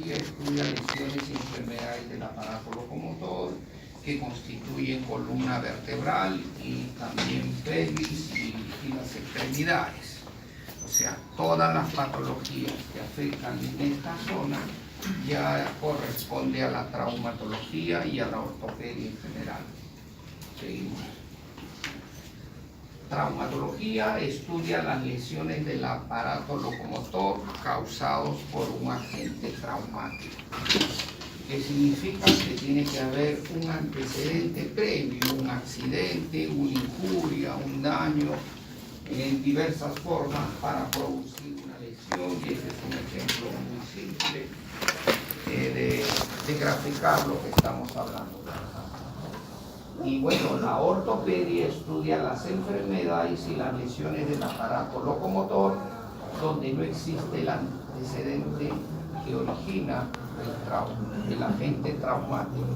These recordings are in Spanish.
Estudia lesiones y enfermedades del aparato locomotor que constituyen columna vertebral y también pelvis y las extremidades. O sea, todas las patologías que afectan en esta zona ya corresponde a la traumatología y a la ortopedia en general. Seguimos. Traumatología estudia las lesiones del aparato locomotor causados por un agente traumático, que significa que tiene que haber un antecedente previo, un accidente, una injuria, un daño en diversas formas para producir una lesión, y ese es un ejemplo muy simple de graficar lo que estamos hablando. Y bueno, la ortopedia estudia las enfermedades y las lesiones del aparato locomotor donde no existe el antecedente que origina el agente traumático.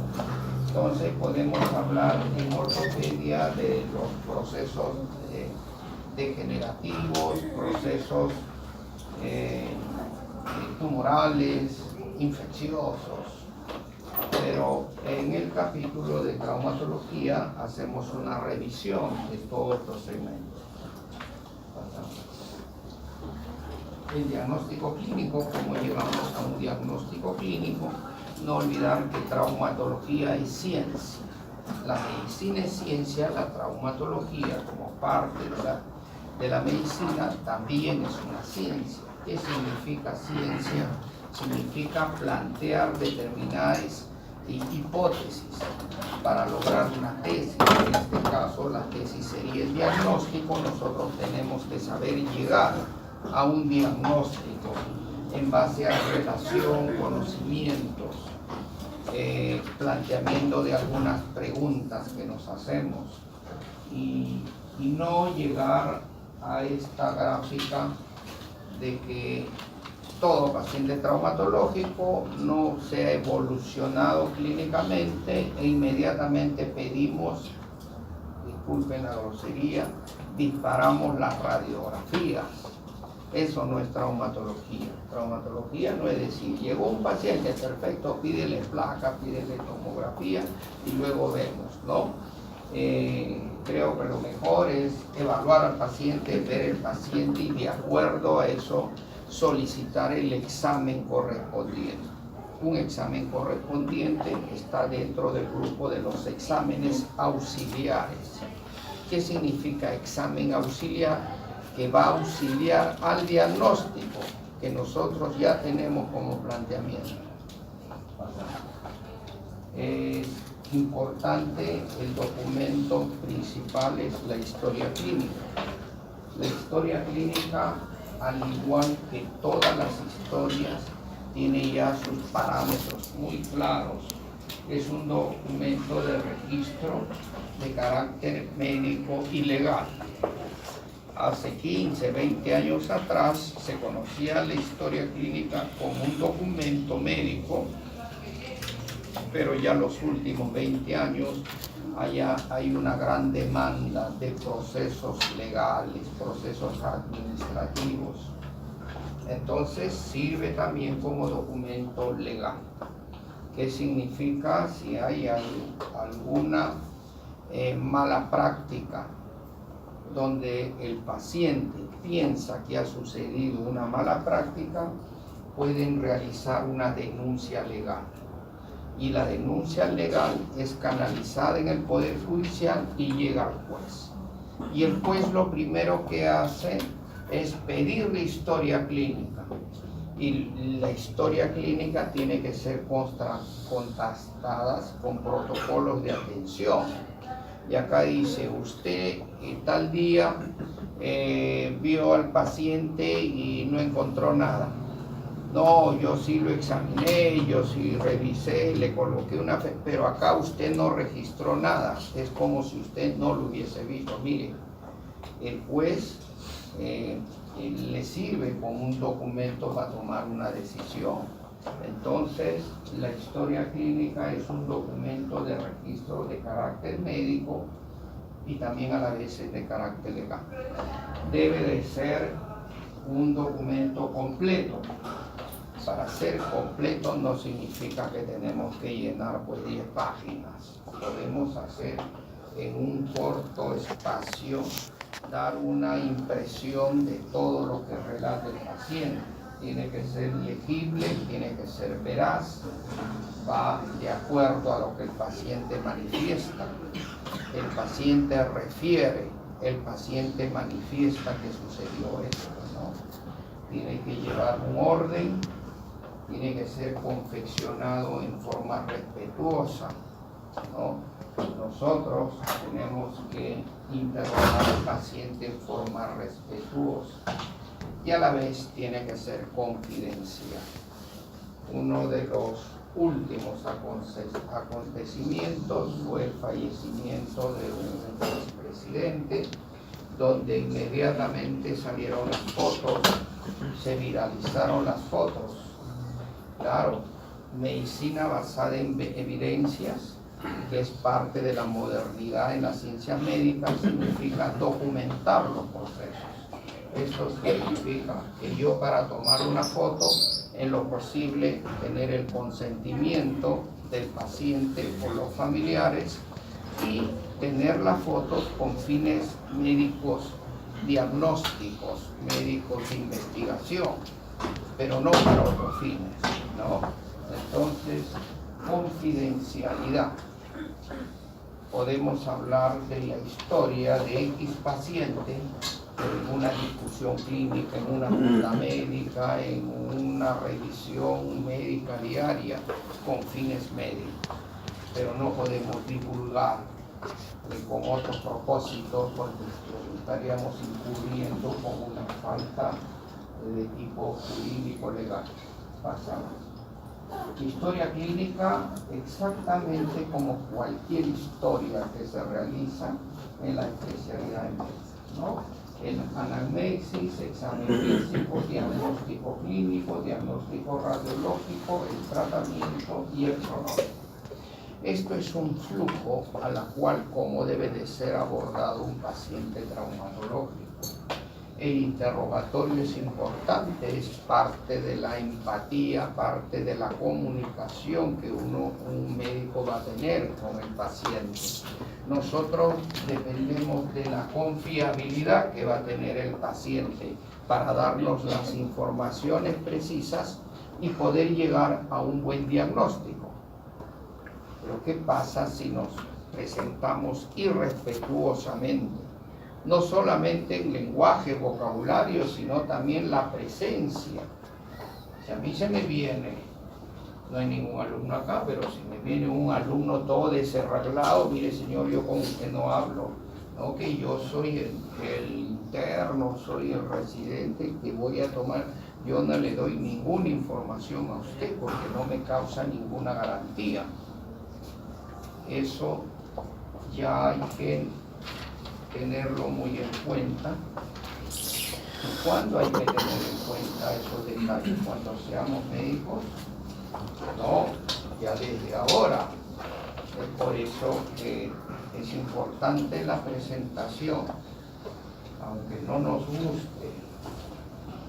Entonces podemos hablar en ortopedia de los procesos degenerativos, procesos tumorales, infecciosos. Pero en el capítulo de traumatología hacemos una revisión de todos los segmentos. El diagnóstico clínico, como llegamos a un diagnóstico clínico, no olvidar que traumatología es ciencia. La medicina es ciencia, la traumatología como parte de la medicina también es una ciencia. ¿Qué significa ciencia? Significa plantear determinadas hipótesis para lograr una tesis. En este caso, la tesis sería el diagnóstico. Nosotros tenemos que saber llegar a un diagnóstico en base a relación, conocimientos, planteamiento de algunas preguntas que nos hacemos y no llegar a esta gráfica de que todo paciente traumatológico no se ha evolucionado clínicamente e inmediatamente pedimos, disculpen la grosería, disparamos las radiografías. Eso no es traumatología. Traumatología no es decir, llegó un paciente perfecto, pídele placa, pídele tomografía y luego vemos, ¿no? Creo que lo mejor es evaluar al paciente, ver el paciente y de acuerdo a eso solicitar el examen correspondiente. Un examen correspondiente está dentro del grupo de los exámenes auxiliares. ¿Qué significa examen auxiliar? Que va a auxiliar al diagnóstico que nosotros ya tenemos como planteamiento. Es importante, el documento principal es la historia clínica. La historia clínica, al igual que todas las historias, tiene ya sus parámetros muy claros. Es un documento de registro de carácter médico y legal. Hace 15, 20 años atrás se conocía la historia clínica como un documento médico, pero ya los últimos 20 años hay una gran demanda de procesos legales, procesos administrativos. Entonces sirve también como documento legal. ¿Qué significa? Si hay alguna mala práctica donde el paciente piensa que ha sucedido una mala práctica, pueden realizar una denuncia legal. Y la denuncia legal es canalizada en el Poder Judicial y llega al juez. Y el juez lo primero que hace es pedir la historia clínica. Y la historia clínica tiene que ser contrastada con protocolos de atención. Y acá dice, usted tal día vio al paciente y no encontró nada. No, yo sí lo examiné, yo sí revisé, le coloqué una fe, pero acá usted no registró nada. Es como si usted no lo hubiese visto. Mire, el juez le sirve como un documento para tomar una decisión. Entonces, la historia clínica es un documento de registro de carácter médico y también a la vez de carácter legal. Debe de ser un documento completo. para ser completo no significa que tenemos que llenar pues 10 páginas. Podemos hacer en un corto espacio, dar una impresión de todo lo que relata el paciente. Tiene que ser legible, tiene que ser veraz, va de acuerdo a lo que el paciente manifiesta. El paciente refiere, el paciente manifiesta que sucedió esto, ¿no? Tiene que llevar un orden, tiene que ser confeccionado en forma respetuosa, ¿no? Nosotros tenemos que interrogar al paciente en forma respetuosa y a la vez tiene que ser confidencial. Uno de los últimos acontecimientos fue el fallecimiento de un expresidente, donde inmediatamente salieron las fotos, se viralizaron las fotos. Claro, medicina basada en evidencias, que es parte de la modernidad en las ciencias médicas, significa documentar los procesos. Esto significa que yo, para tomar una foto, en lo posible tener el consentimiento del paciente o los familiares y tener las fotos con fines médicos diagnósticos, médicos de investigación, pero no para otros fines, ¿no? Entonces, confidencialidad. Podemos hablar de la historia de X paciente en una discusión clínica, en una junta médica, en una revisión médica diaria con fines médicos, pero no podemos divulgar con otros propósitos, porque estaríamos incurriendo con una falta de tipo jurídico legal. Pasamos. Historia clínica, exactamente como cualquier historia que se realiza en la especialidad de medicina, ¿no? El anamnesis, examen físico, diagnóstico clínico, diagnóstico radiológico, el tratamiento y el pronóstico. Esto es un flujo a la cual como debe de ser abordado un paciente traumatológico. El interrogatorio es importante, es parte de la empatía, parte de la comunicación que un médico va a tener con el paciente. Nosotros dependemos de la confiabilidad que va a tener el paciente para darnos las informaciones precisas y poder llegar a un buen diagnóstico. Pero ¿qué pasa si nos presentamos irrespetuosamente? No solamente en lenguaje, vocabulario, sino también la presencia. Si a mí se me viene, no hay ningún alumno acá, pero si me viene un alumno todo desarreglado, mire señor, yo con usted no hablo, no, que yo soy el interno, soy el residente que voy a tomar, yo no le doy ninguna información a usted porque no me causa ninguna garantía. Eso ya hay que tenerlo muy en cuenta. ¿Y cuándo hay que tener en cuenta esos detalles? Cuando seamos médicos. No, ya desde ahora. Es por eso que es importante la presentación, aunque no nos guste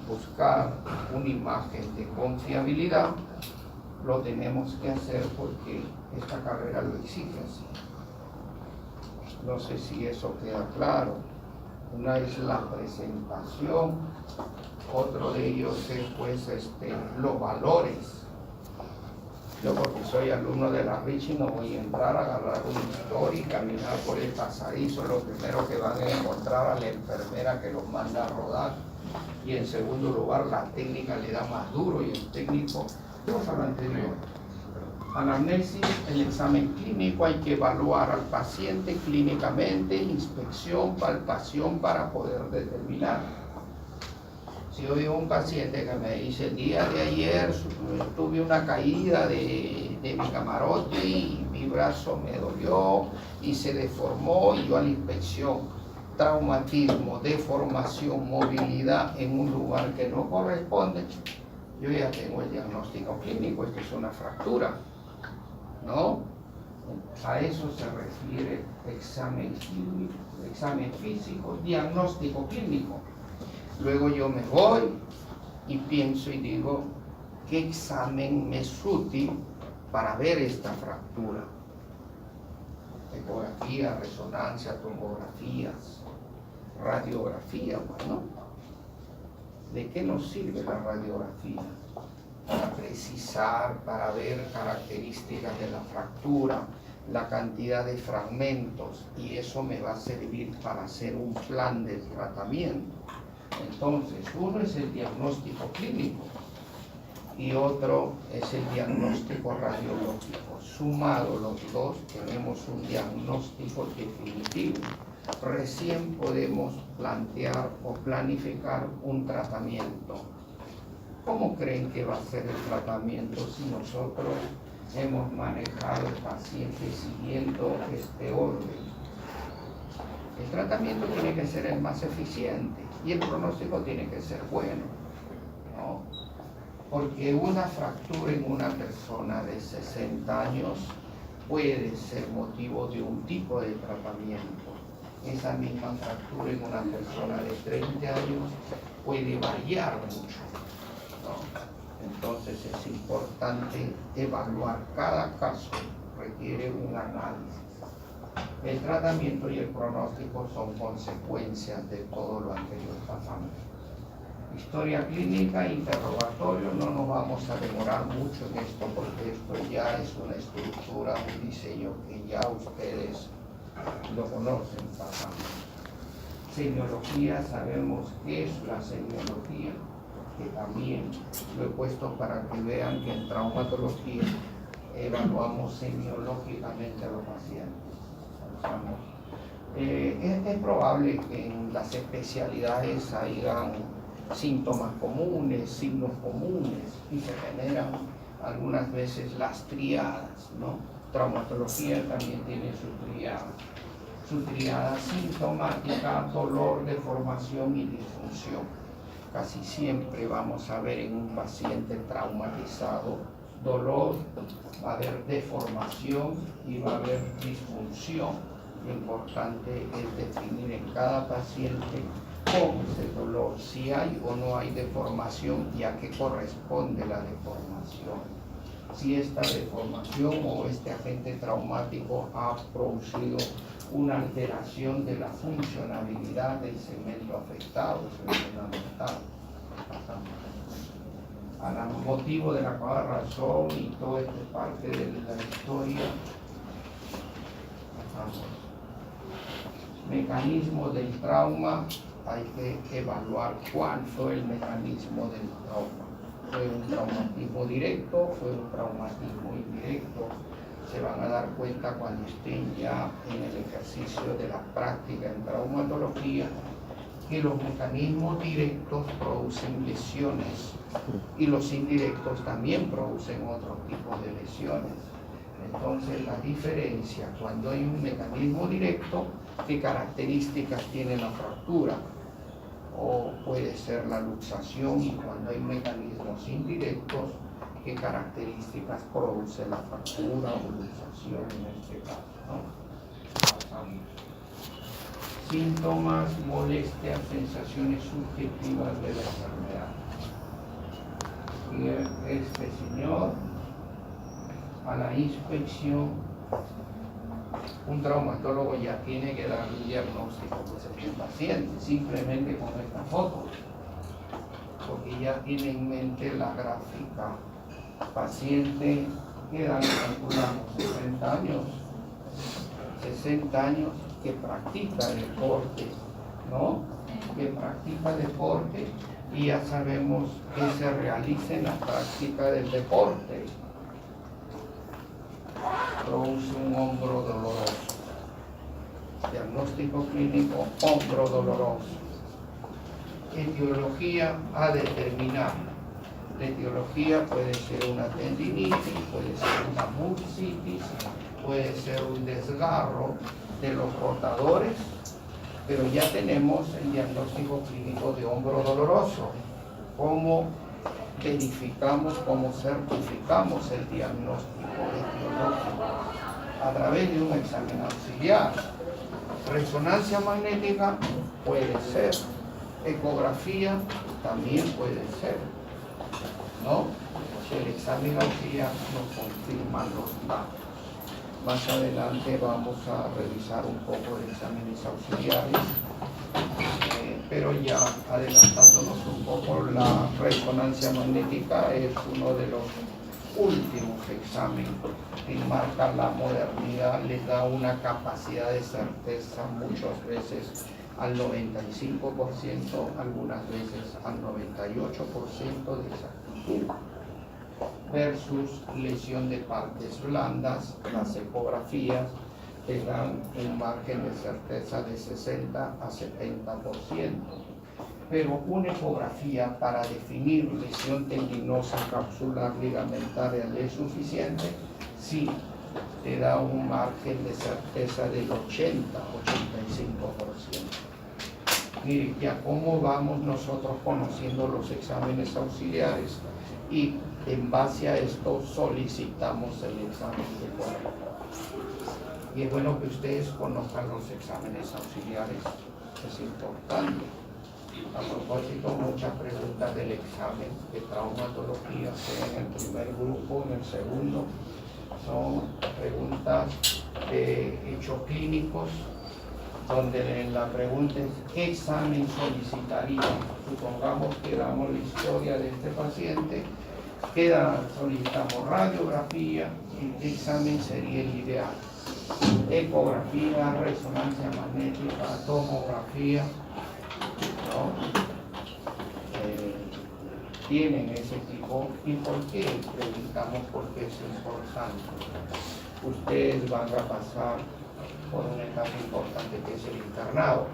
buscar una imagen de confiabilidad, lo tenemos que hacer porque esta carrera lo exige así. No sé si eso queda claro. Una es la presentación, otro de ellos es pues los valores. Yo, porque soy alumno de la Richie, no voy a entrar a agarrar un historia y caminar por el pasadizo. Lo primero que van a encontrar a la enfermera que los manda a rodar, y en segundo lugar la técnica le da más duro, y el técnico, vamos a lo anterior. Anamnesis, el examen clínico, hay que evaluar al paciente clínicamente, inspección, palpación para poder determinar. Si yo veo un paciente que me dice el día de ayer tuve una caída de mi camarote y mi brazo me dolió y se deformó, y yo a la inspección, traumatismo, deformación, movilidad en un lugar que no corresponde, yo ya tengo el diagnóstico clínico, esto es una fractura, ¿no? A eso se refiere examen físico, diagnóstico clínico. Luego yo me voy y pienso y digo, ¿qué examen me es útil para ver esta fractura? Ecografía, resonancia, tomografías, radiografía, bueno. ¿De qué nos sirve la radiografía? Para precisar, para ver características de la fractura, la cantidad de fragmentos, y eso me va a servir para hacer un plan de tratamiento. Entonces, uno es el diagnóstico clínico y otro es el diagnóstico radiológico. Sumado los dos, tenemos un diagnóstico definitivo. Recién podemos plantear o planificar un tratamiento. ¿Cómo creen que va a ser el tratamiento si nosotros hemos manejado el paciente siguiendo este orden? El tratamiento tiene que ser el más eficiente y el pronóstico tiene que ser bueno, ¿no? Porque una fractura en una persona de 60 años puede ser motivo de un tipo de tratamiento. Esa misma fractura en una persona de 30 años puede variar mucho, ¿no? Entonces es importante evaluar cada caso, requiere un análisis. El tratamiento y el pronóstico son consecuencias de todo lo anterior pasamos. Historia clínica, interrogatorio, no nos vamos a demorar mucho en esto porque esto ya es una estructura, un diseño que ya ustedes lo conocen. Pasamos. Semiología, sabemos qué es la semiología, que también lo he puesto para que vean que en traumatología evaluamos semiológicamente a los pacientes. Es probable que en las especialidades hayan síntomas comunes, signos comunes, y se generan algunas veces las triadas, ¿no? Traumatología también tiene su triada sintomática, dolor, deformación y disfunción. Casi siempre vamos a ver en un paciente traumatizado dolor, va a haber deformación y va a haber disfunción. Lo importante es definir en cada paciente cómo es el dolor, si hay o no hay deformación y a qué corresponde la deformación. Si esta deformación o este agente traumático ha producido una alteración de la funcionalidad del segmento afectado, eso es fundamental. Al motivo de la cada razón y toda esta parte de la historia. Mecanismo del trauma, hay que evaluar cuál fue el mecanismo del trauma. ¿Fue un traumatismo directo? ¿Fue un traumatismo indirecto? Se van a dar cuenta cuando estén ya en el ejercicio de la práctica en traumatología que los mecanismos directos producen lesiones y los indirectos también producen otro tipo de lesiones. Entonces la diferencia cuando hay un mecanismo directo, ¿qué características tiene la fractura? O puede ser la luxación, y cuando hay mecanismos indirectos, ¿qué características produce la fractura o luxación en este caso, ¿no? Síntomas, molestias, sensaciones subjetivas de la enfermedad. Y este señor, a la inspección, un traumatólogo ya tiene que dar un diagnóstico de este paciente, simplemente con esta foto, porque ya tiene en mente la gráfica. Paciente, ¿qué edad calculamos? 60 años, que practica deporte, ¿no? Que practica deporte, y ya sabemos que se realiza en la práctica del deporte. Produce un hombro doloroso. Diagnóstico clínico, hombro doloroso. Etiología a determinar. La etiología puede ser una tendinitis, puede ser una bursitis, puede ser un desgarro de los rotadores, pero ya tenemos el diagnóstico clínico de hombro doloroso. ¿Cómo verificamos, cómo certificamos el diagnóstico etiológico? A través de un examen auxiliar. Resonancia magnética puede ser, ecografía también puede ser, ¿no? el examen auxiliar nos confirma los datos. Más adelante vamos a revisar un poco de exámenes auxiliares, pero ya adelantándonos un poco, la resonancia magnética es uno de los últimos exámenes que marca la modernidad, le da una capacidad de certeza muchas veces al 95%, algunas veces al 98% de exactitud, versus lesión de partes blandas. Las ecografías te dan un margen de certeza de 60 a 70%. Pero una ecografía para definir lesión tendinosa capsular ligamentaria es suficiente si te da un margen de certeza del 80-85%. Mire, ya cómo vamos nosotros conociendo los exámenes auxiliares, y en base a esto solicitamos el examen de cuerpo. Y es bueno que ustedes conozcan los exámenes auxiliares, es importante. A propósito, muchas preguntas del examen de traumatología, sea en el primer grupo, en el segundo, son preguntas de hechos clínicos, donde la pregunta es: ¿qué examen solicitaría? Supongamos que damos la historia de este paciente, solicitamos radiografía, ¿qué examen sería el ideal? Ecografía, resonancia magnética, tomografía, ¿no? Tienen ese tipo. ¿Y por qué? Preguntamos porque es importante. Ustedes van a pasar por una etapa importante que es el internado,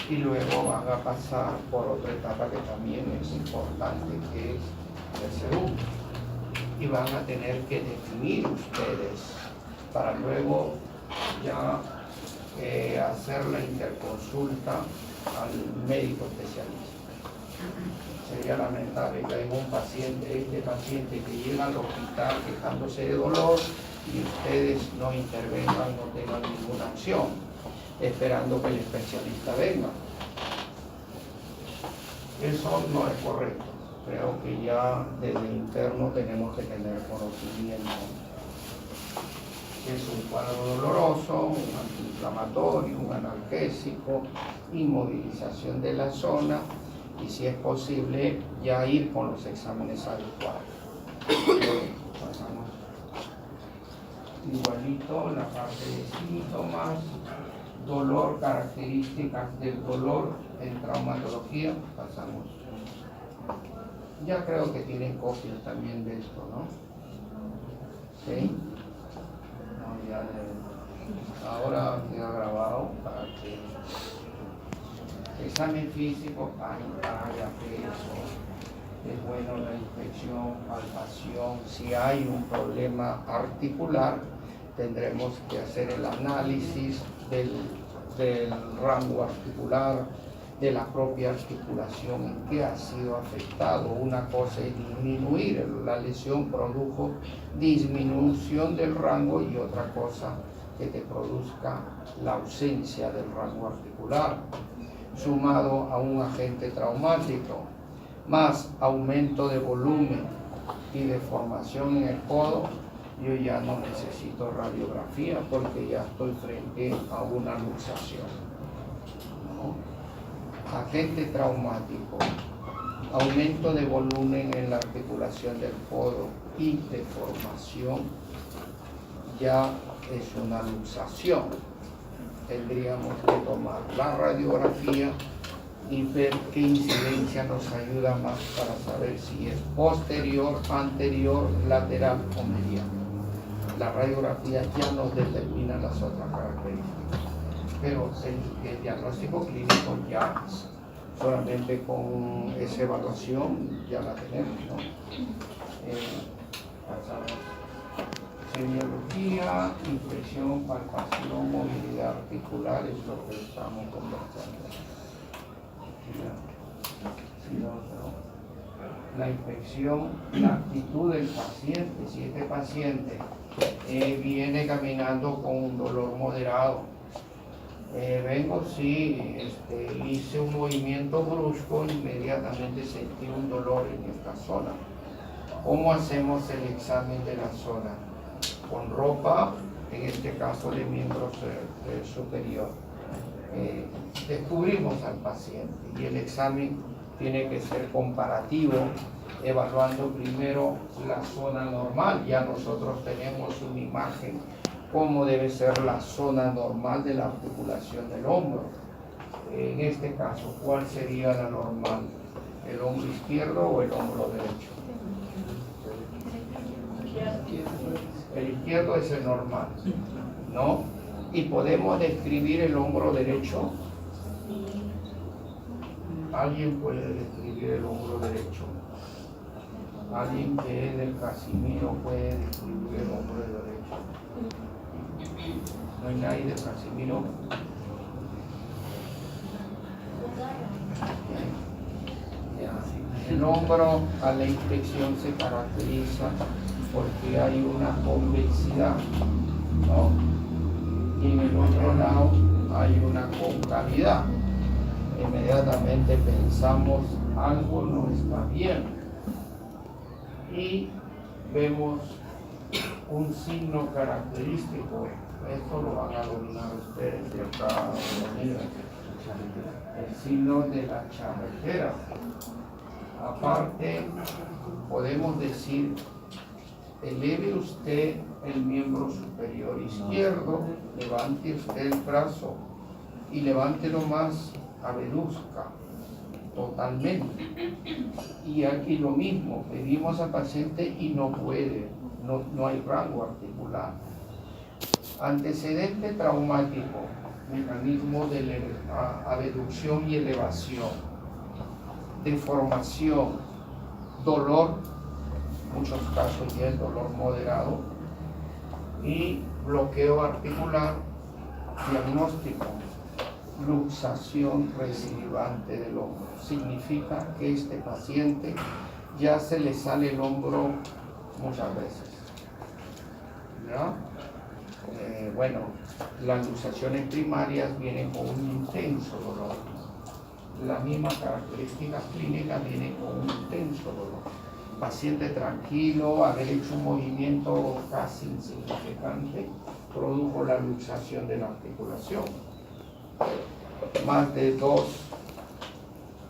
y luego van a pasar por otra etapa que también es importante, que es el segundo, y van a tener que definir ustedes para luego ya hacer la interconsulta al médico especialista. Sería lamentable que haya un paciente, este paciente que llega al hospital quejándose de dolor, y ustedes no intervengan, no tengan ninguna acción, esperando que el especialista venga. Eso no es correcto. Creo que ya desde el interno tenemos que tener conocimiento. Es un cuadro doloroso, un antiinflamatorio, un analgésico, inmovilización de la zona, y si es posible ya ir con los exámenes adecuados. Pasamos igualito la parte de síntomas, dolor, características del dolor en traumatología. Pasamos. Ya creo que tienen copias también de esto, ¿no? ¿Sí? No, ahora queda grabado para que examen físico, talla, peso, es bueno la inspección, palpación. Si hay un problema articular, tendremos que hacer el análisis del rango articular, de la propia articulación en que ha sido afectado. Una cosa es disminuir, la lesión produjo disminución del rango, y otra cosa que te produzca la ausencia del rango articular, sumado a un agente traumático, más aumento de volumen y deformación en el codo. Yo ya no necesito radiografía porque ya estoy frente a una luxación, ¿no? Agente traumático, aumento de volumen en la articulación del codo y deformación, ya es una luxación. Tendríamos que tomar la radiografía y ver qué incidencia nos ayuda más para saber si es posterior, anterior, lateral o medial. La radiografía ya nos determina las otras características, pero el diagnóstico clínico ya solamente con esa evaluación ya la tenemos, ¿no? Pasamos. Semiología, inspección, palpación, movilidad articular, es lo que estamos conversando. La inspección, la actitud del paciente. Si este paciente viene caminando con un dolor moderado, vengo, sí, hice un movimiento brusco, inmediatamente sentí un dolor en esta zona. ¿Cómo hacemos el examen de la zona? Con ropa, en este caso de miembro superior. Descubrimos al paciente y el examen tiene que ser comparativo, evaluando primero la zona normal. Ya nosotros tenemos una imagen cómo debe ser la zona normal de la articulación del hombro. En este caso, ¿cuál sería la normal? ¿El hombro izquierdo o el hombro derecho? El izquierdo es el normal, ¿no? Y podemos describir el hombro derecho. ¿Alguien puede describir el hombro derecho? ¿Alguien que es del Casimiro puede describir el hombro derecho? ¿No hay nadie del Casimiro? El hombro a la inspección se caracteriza porque hay una convexidad, ¿no? Y en el otro lado hay una concavidad. Inmediatamente pensamos algo no está bien y vemos un signo característico. Esto lo van a dominar ustedes de acá. El signo de la charretera. Aparte, podemos decir, eleve usted el miembro superior izquierdo, levante usted el brazo y levántelo más, abeduzca totalmente. Y aquí lo mismo, pedimos al paciente y no puede, no hay rango articular. Antecedente traumático, mecanismo de abducción y elevación, deformación, dolor, muchos casos ya el dolor moderado, y bloqueo articular. Diagnóstico, luxación recidivante del hombro. Significa que este paciente ya se le sale el hombro muchas veces, ¿no? Bueno, las luxaciones primarias vienen con un intenso dolor. Las mismas características clínicas vienen con un intenso dolor. Paciente tranquilo, haber hecho un movimiento casi insignificante, produjo la luxación de la articulación. Más de 2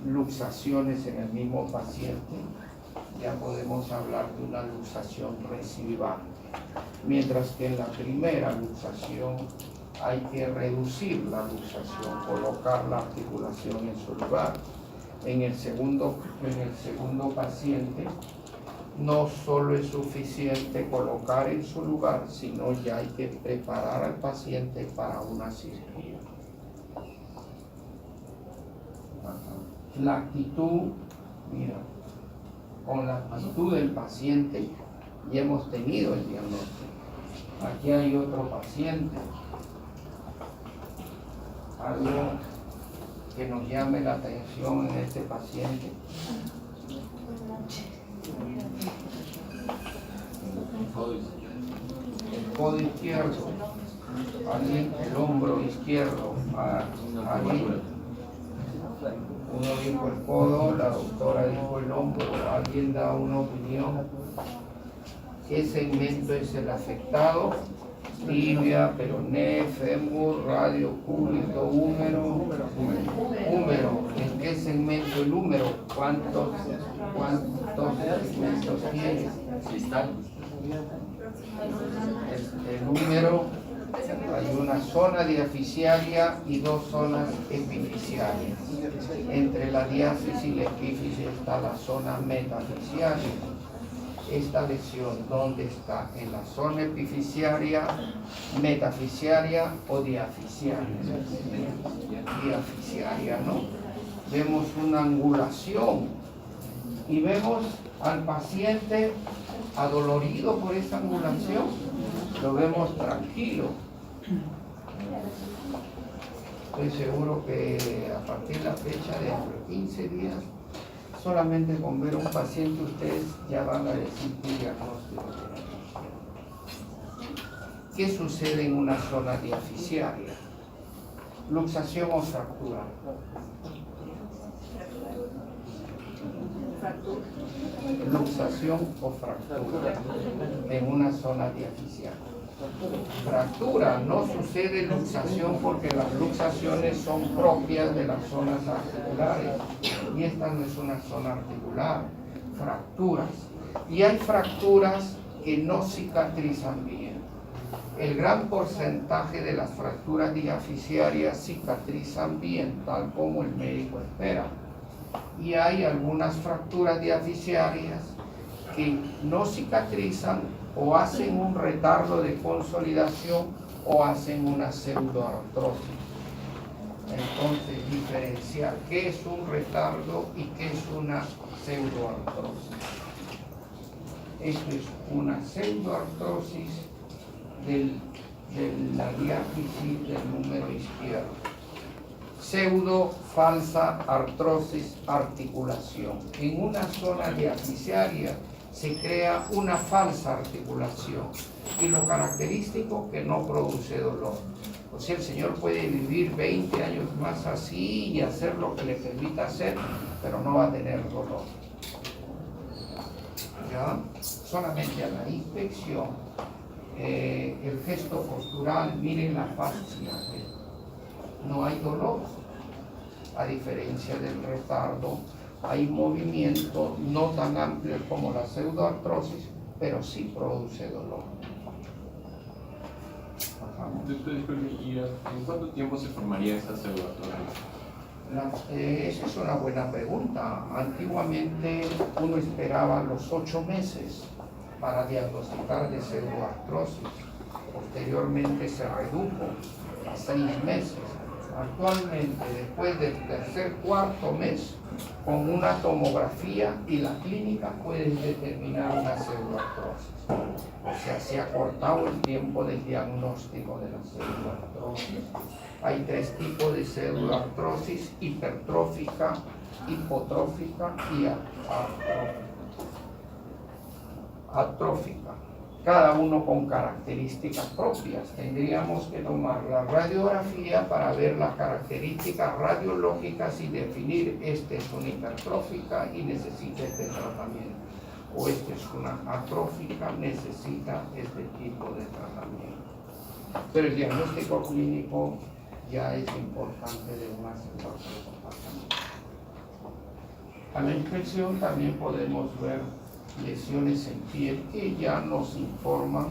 luxaciones en el mismo paciente, ya podemos hablar de una luxación recidivante. Mientras que en la primera luxación hay que reducir la luxación, colocar la articulación en su lugar. En el segundo paciente no solo es suficiente colocar en su lugar, sino ya hay que preparar al paciente para una cirugía. La actitud, mira, con la actitud del paciente ya hemos tenido el diagnóstico. Aquí hay otro paciente. Algo que nos llame la atención en este paciente. El codo izquierdo, alguien, el hombro izquierdo, alguien, uno dijo el codo, la doctora dijo el hombro, alguien da una opinión. ¿Qué segmento es el afectado? Tibia, peroné, fémur, radio, cúbito, húmero. ¿En qué segmento el húmero? ¿Cuántos segmentos tiene? El húmero, hay una zona diaficiaria y 2 zonas epifisiarias. Entre la diáfisis y la epífisis está la zona metafisiaria. Esta lesión, ¿dónde está? ¿En la zona epifisiaria, metafisiaria o diafisiaria? Diafisiaria, ¿no? Vemos una angulación y vemos al paciente adolorido por esta angulación. Lo vemos tranquilo. Estoy seguro que a partir de la fecha de entre 15 días, solamente con ver a un paciente ustedes ya van a decir qué diagnóstico tienen. ¿Qué sucede en una zona diafisiaria? Luxación o fractura. Luxación o fractura en una zona diaficial. Fractura, no sucede luxación porque las luxaciones son propias de las zonas articulares y esta no es una zona articular. Fracturas. Y hay fracturas que no cicatrizan bien. El gran porcentaje de las fracturas diaficiarias cicatrizan bien, tal como el médico espera. Y hay algunas fracturas diaficiarias que no cicatrizan o hacen un retardo de consolidación o hacen una pseudoartrosis. Entonces, diferenciar qué es un retardo y qué es una pseudoartrosis. Esto es una pseudoartrosis de la diáfisis del número izquierdo. Pseudo, falsa, artrosis, articulación. En una zona diaficiaria se crea una falsa articulación y lo característico que no produce dolor. O sea, el señor puede vivir 20 años más así y hacer lo que le permita hacer, pero no va a tener dolor. ¿Ya? Solamente a la inspección, el gesto postural, miren la fascia, no hay dolor. A diferencia del retardo, hay movimiento no tan amplio como la pseudoartrosis, pero sí produce dolor. ¿Y en cuánto tiempo se formaría esa pseudoartrosis? Esa es una buena pregunta. Antiguamente uno esperaba los 8 meses para diagnosticar de pseudoartrosis. Posteriormente se redujo a 6 meses. Actualmente, después del tercer, cuarto mes, con una tomografía y la clínica pueden determinar una pseudoartrosis. O sea, se ha cortado el tiempo del diagnóstico de la pseudoartrosis. Hay 3 tipos de pseudoartrosis: hipertrófica, hipotrófica y atrófica. Cada uno con características propias. Tendríamos que tomar la radiografía para ver las características radiológicas y definir esta es una hipertrófica y necesita este tratamiento, o esta es una atrófica, necesita este tipo de tratamiento. Pero el diagnóstico clínico ya es importante de una pseudoartrosis. A la inspección también podemos ver lesiones en piel que ya nos informan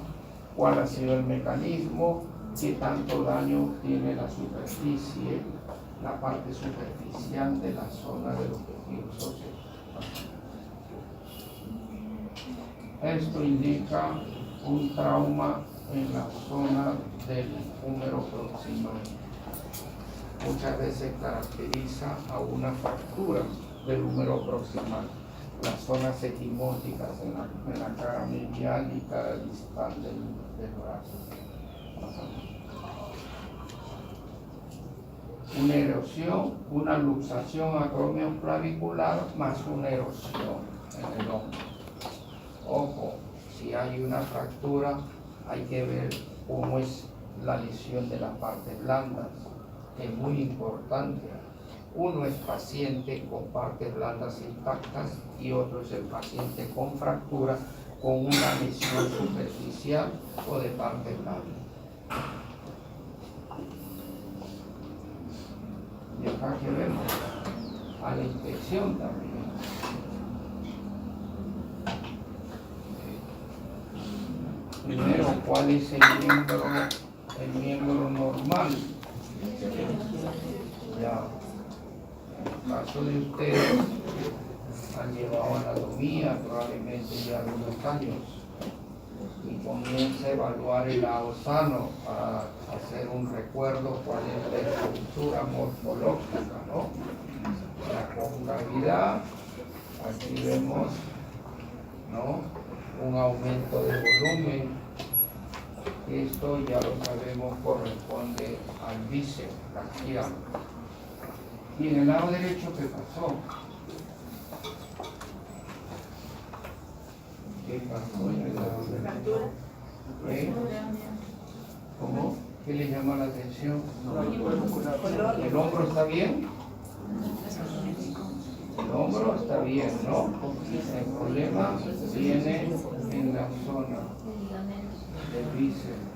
cuál ha sido el mecanismo, qué tanto daño tiene la superficie, la parte superficial de la zona de los tejidos óseos. Esto indica un trauma en la zona del húmero proximal. Muchas veces caracteriza a una fractura del húmero proximal. Las zonas equimóticas en la cara medial y cara distal del brazo. Una erosión, una luxación acromioclavicular más una erosión en el hombro. Ojo, si hay una fractura, hay que ver cómo es la lesión de las partes blandas, que es muy importante. Uno es paciente con partes blandas intactas y otro es el paciente con fractura con una lesión superficial o de parte blanda. Y acá que vemos a la inspección también. Primero, ¿cuál es el miembro normal? Ya. En el caso de ustedes, han llevado anatomía probablemente ya algunos años y comienza a evaluar el lado sano para hacer un recuerdo cuál es la estructura morfológica, ¿no? La concavidad, aquí vemos, ¿no? Un aumento de volumen. Esto ya lo sabemos corresponde al bíceps braquial. Y en el lado derecho, ¿qué pasó? ¿Qué pasó en el lado derecho? ¿Cómo? ¿Qué le llama la atención? ¿El hombro está bien? El hombro está bien, ¿no? El problema viene en la zona del bíceps,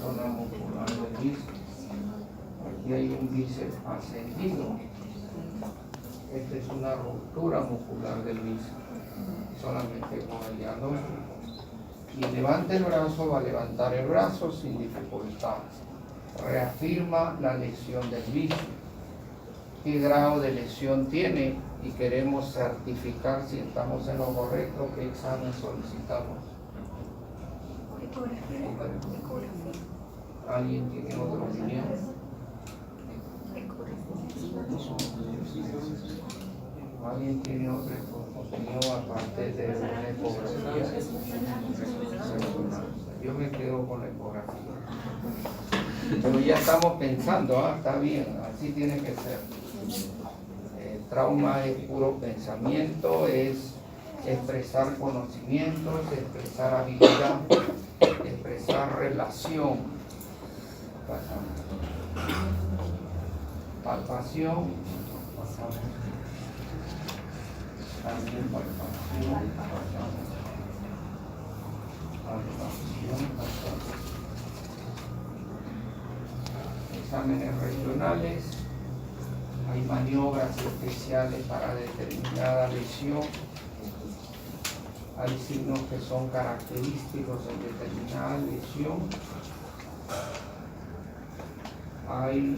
zona muscular del bíceps. Aquí hay un bíceps ascendido. Esta es una ruptura muscular del bíceps, solamente con el diagnóstico. Y levanta el brazo, va a levantar el brazo sin dificultad. Reafirma la lesión del bíceps. ¿Qué grado de lesión tiene? Y queremos certificar si estamos en lo correcto. ¿Qué examen solicitamos? ¿Alguien tiene otra opinión? ¿Alguien tiene otra opinión aparte de una ecografía? Yo me quedo con la ecografía. Pero ya estamos pensando, está bien, así tiene que ser. El trauma es puro pensamiento, es expresar conocimientos, expresar habilidad, expresar relación. Palpación, también palpación, exámenes regionales, hay maniobras especiales para determinada lesión, hay signos que son característicos en determinada lesión, hay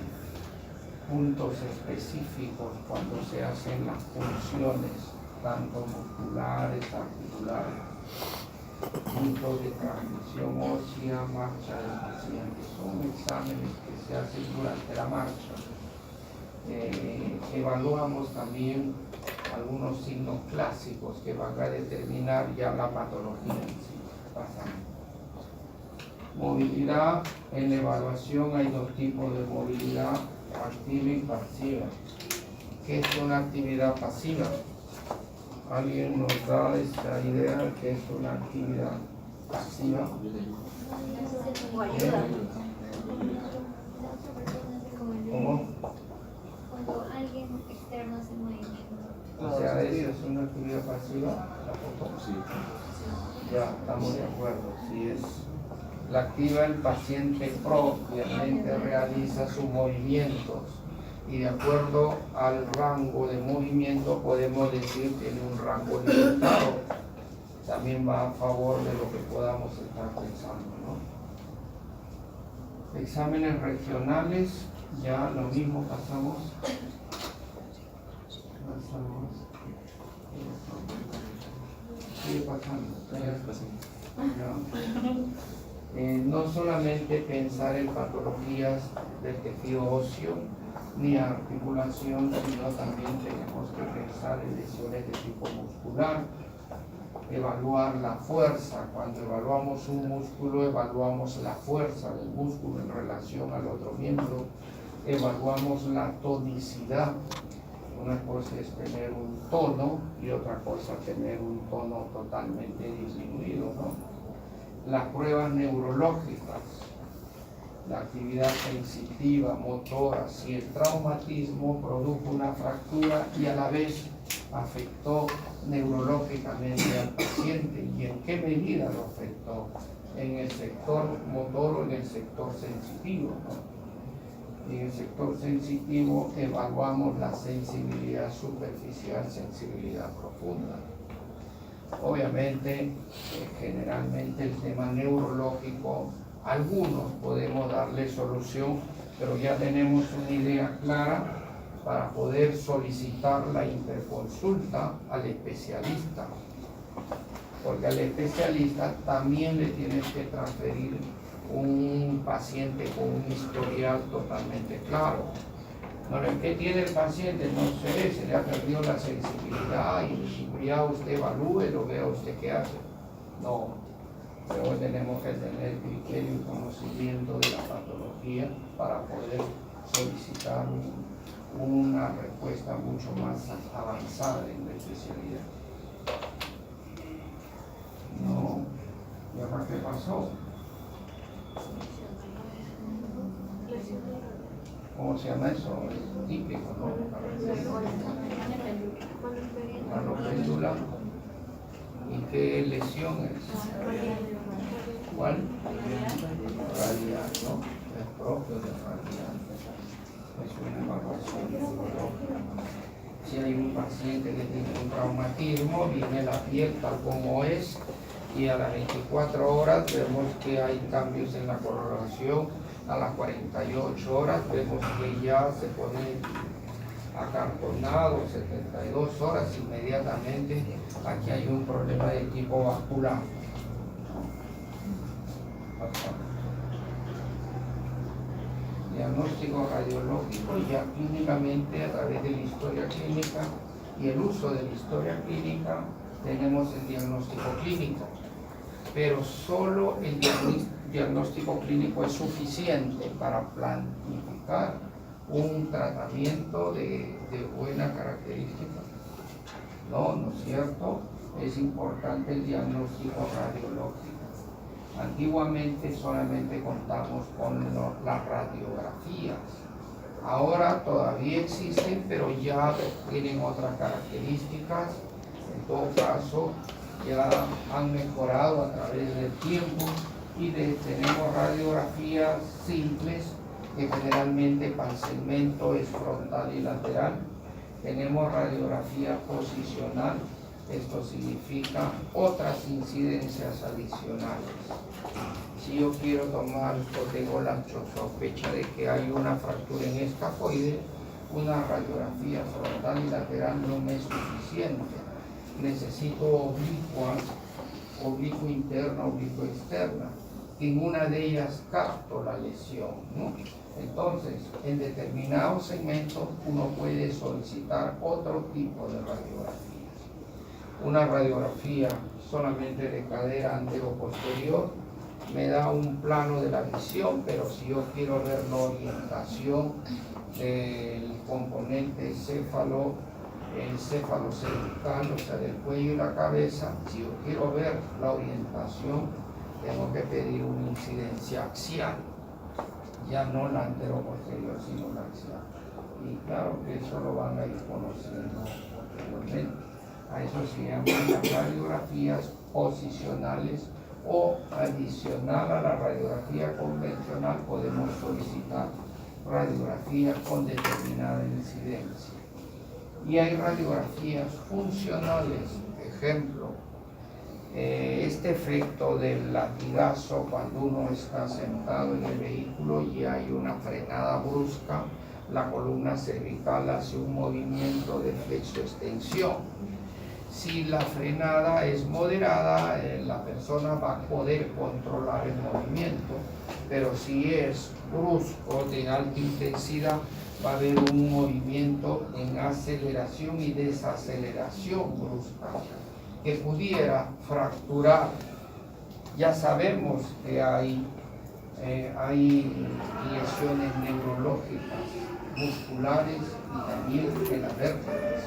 puntos específicos cuando se hacen las funciones, tanto musculares, articulares, puntos de transmisión ósea, marcha del paciente. Son exámenes que se hacen durante la marcha. Evaluamos también algunos signos clásicos que van a determinar ya la patología en sí. Pasamos. Movilidad, en la evaluación hay dos tipos de movilidad, activa y pasiva. ¿Qué es una actividad pasiva? ¿Alguien nos da esa idea de qué es una actividad pasiva? ¿Cómo? Cuando alguien externo hace movimiento. O sea, ¿eso es una actividad pasiva? ¿La foto? Sí. Ya, estamos de acuerdo. Si es la activa, el paciente propiamente realiza sus movimientos y de acuerdo al rango de movimiento podemos decir que tiene un rango limitado. También va a favor de lo que podamos estar pensando, ¿no? Exámenes regionales, ya lo mismo pasamos. Sigue pasando. No solamente pensar en patologías del tejido óseo ni articulación, sino también tenemos que pensar en lesiones de tipo muscular, evaluar la fuerza. Cuando evaluamos un músculo, evaluamos la fuerza del músculo en relación al otro miembro, evaluamos la tonicidad. Una cosa es tener un tono y otra cosa tener un tono totalmente disminuido, ¿no? Las pruebas neurológicas, la actividad sensitiva, motora, si el traumatismo produjo una fractura y a la vez afectó neurológicamente al paciente y en qué medida lo afectó, en el sector motor o en el sector sensitivo, ¿no? En el sector sensitivo evaluamos la sensibilidad superficial, sensibilidad profunda. Obviamente, generalmente el tema neurológico, algunos podemos darle solución, pero ya tenemos una idea clara para poder solicitar la interconsulta al especialista, porque al especialista también le tienes que transferir un paciente con un historial totalmente claro. Bueno, ¿qué tiene el paciente? No sé, se le ha perdido la sensibilidad y ya usted evalúe, lo vea usted qué hace. No, pero tenemos que tener criterio y conocimiento de la patología para poder solicitar una respuesta mucho más avanzada en la especialidad. No, ¿y ahora qué pasó? ¿cómo se llama eso? Es típico, ¿no? Mano péndula. ¿Y qué lesión es? ¿Cuál? Radial, ¿no? Es propio de radial. Es una evaluación neurológica. Si hay un paciente que tiene un traumatismo, viene la piel tal como es, y a las 24 horas vemos que hay cambios en la coloración, a las 48 horas vemos que ya se pone acartonado, 72 horas inmediatamente aquí hay un problema de tipo vascular. Diagnóstico radiológico, ya clínicamente a través de la historia clínica y el uso de la historia clínica tenemos el diagnóstico clínico, pero solo el diagnóstico clínico es suficiente para planificar un tratamiento de buena característica. No es cierto, es importante el diagnóstico radiológico. Antiguamente solamente contamos con las radiografías. Ahora todavía existen, pero ya tienen otras características. En todo caso, ya han mejorado a través del tiempo y tenemos radiografías simples que generalmente para el segmento es frontal y lateral. Tenemos radiografía posicional. Esto significa otras incidencias adicionales. Si yo quiero tomar o tengo la sospecha de que hay una fractura en escafoide, una radiografía frontal y lateral no me es suficiente. Necesito oblicuo interna, oblicuo externa. En una de ellas capto la lesión, ¿no? Entonces, en determinados segmentos uno puede solicitar otro tipo de radiografía. Una radiografía solamente de cadera antero-posterior me da un plano de la visión, pero si yo quiero ver la orientación del componente el céfalo cervical, o sea, del cuello y la cabeza, si yo quiero ver la orientación, tengo que pedir una incidencia axial, ya no la antero-posterior, sino la axial. Y claro que eso lo van a ir conociendo posteriormente. A eso se llaman las radiografías posicionales, o adicional a la radiografía convencional podemos solicitar radiografía con determinada incidencia. Y hay radiografías funcionales, ejemplo, este efecto del latigazo cuando uno está sentado en el vehículo y hay una frenada brusca, la columna cervical hace un movimiento de flexo-extensión. Si la frenada es moderada, la persona va a poder controlar el movimiento, pero si es brusco, de alta intensidad, va a haber un movimiento en aceleración y desaceleración brusca que pudiera fracturar. Ya sabemos que hay lesiones neurológicas, musculares y también de las vértebras.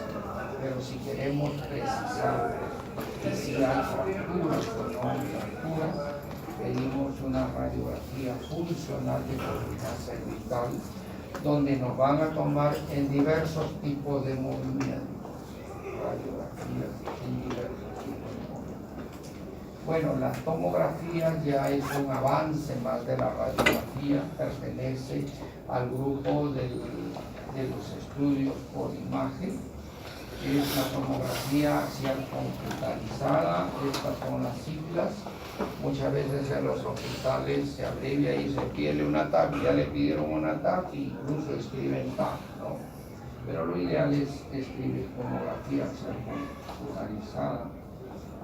Pero si queremos precisar y si hay fracturas o no hay fracturas, pedimos una radiografía funcional de columna cervical, donde nos van a tomar en diversos tipos de movimientos. Radiografías en diversos tipos de movimientos. Bueno, la tomografía ya es un avance más de la radiografía, pertenece al grupo de los estudios por imagen. Es la tomografía axial computarizada, estas son las siglas. Muchas veces en los hospitales se abrevia y se pide una TAC, ya le pidieron una TAC e incluso escriben TAC, ¿no? Pero lo ideal es escribir tomografía axial computarizada.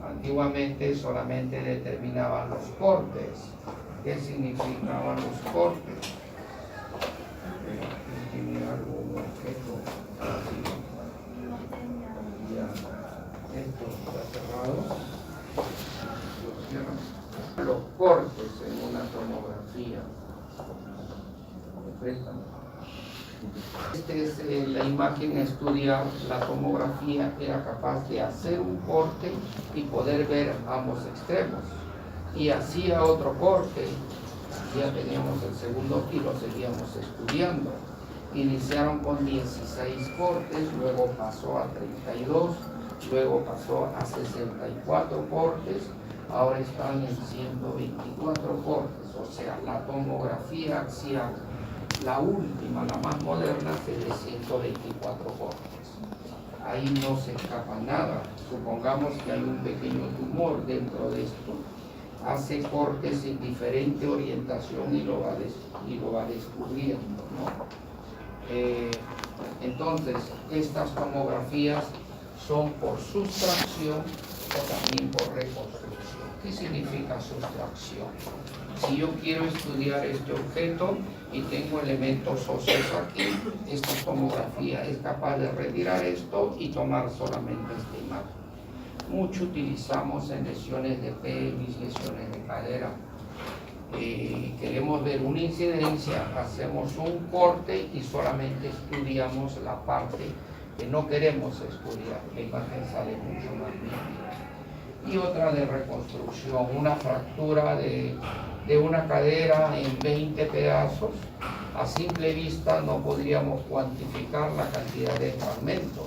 Antiguamente solamente determinaban los cortes. ¿Qué significaban los cortes? Tiene algún objeto así. Esto está cerrado. Los cortes en una tomografía. Esta es la imagen a estudiar. La tomografía era capaz de hacer un corte y poder ver ambos extremos. Y hacía otro corte. Ya teníamos el segundo y lo seguíamos estudiando. Iniciaron con 16 cortes, luego pasó a 32, luego pasó a 64 cortes, ahora están en 124 cortes, o sea, la tomografía axial, la última, la más moderna, es de 124 cortes. Ahí no se escapa nada. Supongamos que hay un pequeño tumor dentro de esto, hace cortes en diferente orientación y lo va descubriendo, ¿no? Entonces, estas tomografías son por sustracción o también por reconstrucción. ¿Qué significa sustracción? Si yo quiero estudiar este objeto y tengo elementos óseos aquí, esta tomografía es capaz de retirar esto y tomar solamente esta imagen. Mucho utilizamos en lesiones de pelvis, lesiones de cadera. Queremos ver una incidencia, hacemos un corte y solamente estudiamos la parte que no queremos estudiar. La imagen sale mucho más nítida. Y otra de reconstrucción, una fractura de una cadera en 20 pedazos. A simple vista no podríamos cuantificar la cantidad de fragmentos,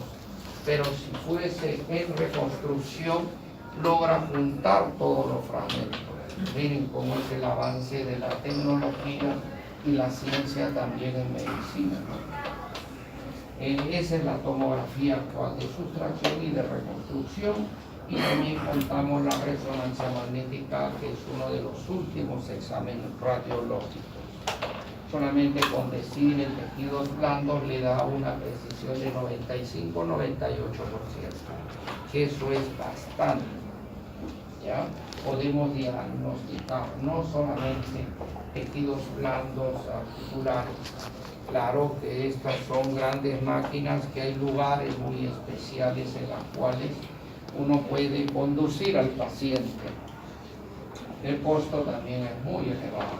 pero si fuese en reconstrucción, logra juntar todos los fragmentos. Miren cómo es el avance de la tecnología y la ciencia también en medicina, ¿no? Esa es la tomografía actual de sustracción y de reconstrucción, y también contamos la resonancia magnética, que es uno de los últimos exámenes radiológicos. Solamente con decir en tejidos blandos le da una precisión de 95-98%, que eso es bastante. ¿Ya? Podemos diagnosticar no solamente tejidos blandos articulares. Claro que estas son grandes máquinas, que hay lugares muy especiales en las cuales uno puede conducir al paciente. El costo también es muy elevado.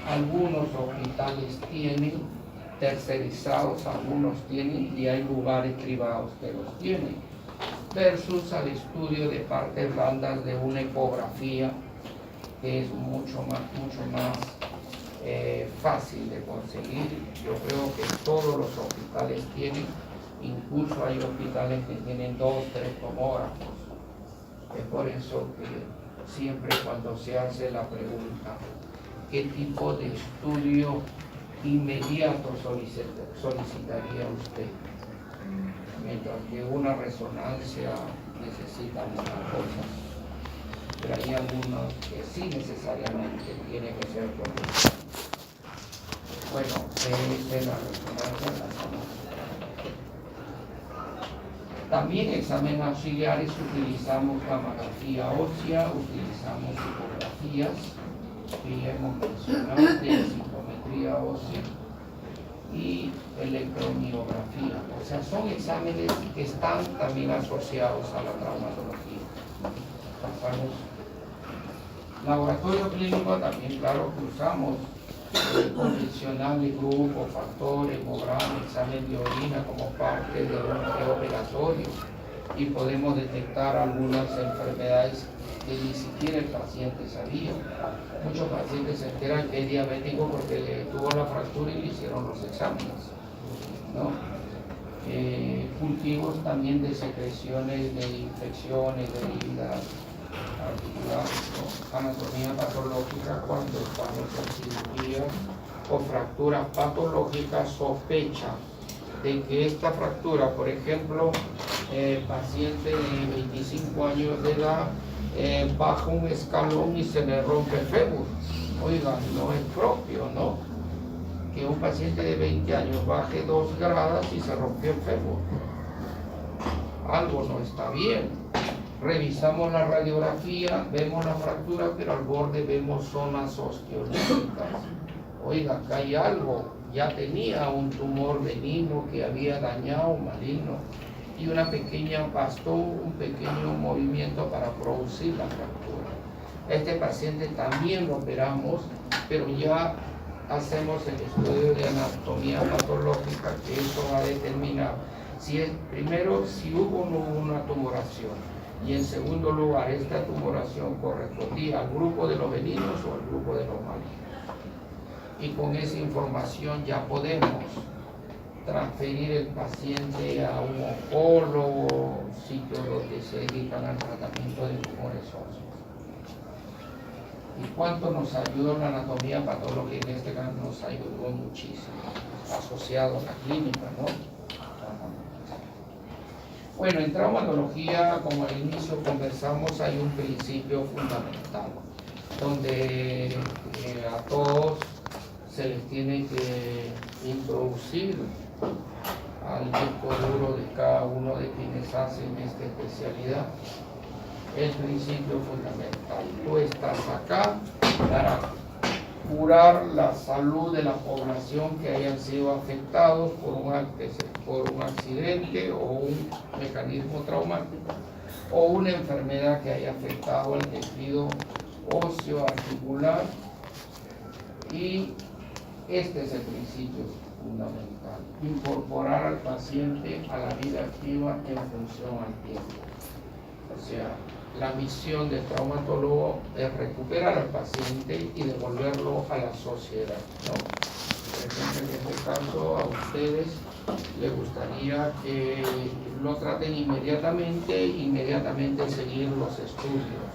Algunos hospitales tienen tercerizados, algunos tienen, y hay lugares privados que los tienen, versus al estudio de partes blandas de una ecografía, que es mucho más fácil de conseguir. Yo creo que todos los hospitales tienen, incluso hay hospitales que tienen 2 o 3 tomógrafos. Es por eso que siempre cuando se hace la pregunta, ¿qué tipo de estudio inmediato solicitaría usted? Mientras que una resonancia necesita muchas cosas, pero hay algunos que sí necesariamente tiene que ser profesional. Bueno, es la resonancia, la tomografía. También exámenes auxiliares utilizamos gammagrafía ósea, utilizamos ecografías, que ya hemos mencionado, densitometría ósea y electromiografía. O sea, son exámenes que están también asociados a la traumatología. Pasamos. Laboratorio clínico también, claro, que usamos convencional de grupo, factor, hemograma, examen de orina como parte de un preoperatorio, y podemos detectar algunas enfermedades que ni siquiera el paciente sabía. Muchos pacientes se enteran que es diabético porque le tuvo la fractura y le hicieron los exámenes, ¿no? Cultivos también de secreciones de infecciones, de heridas articulares, ¿no? Anatomía patológica cuando estamos en cirugía o fracturas patológicas, sospecha de que esta fractura, por ejemplo, paciente de 25 años de edad, baja un escalón y se le rompe el fémur. Oigan, no es propio, ¿no? Que un paciente de 20 años baje 2 gradas y se rompió el fémur. Algo no está bien. Revisamos la radiografía, vemos la fractura, pero al borde vemos zonas osteolíticas. Oiga, acá hay algo. Ya tenía un tumor benigno que había dañado, maligno, y una pequeña, bastó un pequeño movimiento para producir la fractura. Este paciente también lo operamos, pero ya hacemos el estudio de anatomía patológica, que eso va a determinar si es, primero, si hubo o no hubo una tumoración, y en segundo lugar, esta tumoración correspondía al grupo de los benignos o al grupo de los malignos. Y con esa información ya podemos transferir el paciente a un oncólogo, sitios donde se dedican al tratamiento de tumores óseos. ¿Y cuánto nos ayudó la anatomía patológica? En este caso nos ayudó muchísimo, asociado a la clínica, ¿no? Bueno, en traumatología, como al inicio conversamos, hay un principio fundamental, donde a todos se les tiene que introducir al disco duro de cada uno de quienes hacen esta especialidad el principio fundamental. Tú estás acá para curar la salud de la población que hayan sido afectados por un accidente o un mecanismo traumático o una enfermedad que haya afectado al tejido óseo articular, y este es el principio fundamental: incorporar al paciente a la vida activa en función al tiempo. O sea, la misión del traumatólogo es recuperar al paciente y devolverlo a la sociedad, ¿no? Por ejemplo, en este caso, a ustedes les gustaría que lo traten inmediatamente seguir los estudios.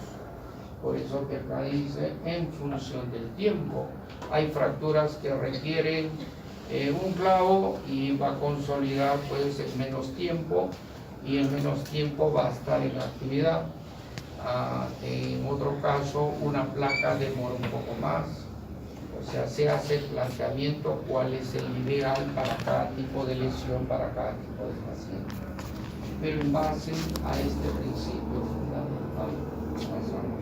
Por eso que acá dice en función del tiempo. Hay fracturas que requieren un clavo y va a consolidar pues en menos tiempo, y en menos tiempo va a estar en actividad. En otro caso, una placa demora un poco más. O sea, se hace el planteamiento cuál es el ideal para cada tipo de lesión, para cada tipo de paciente. Pero en base a este principio fundamental, pasamos.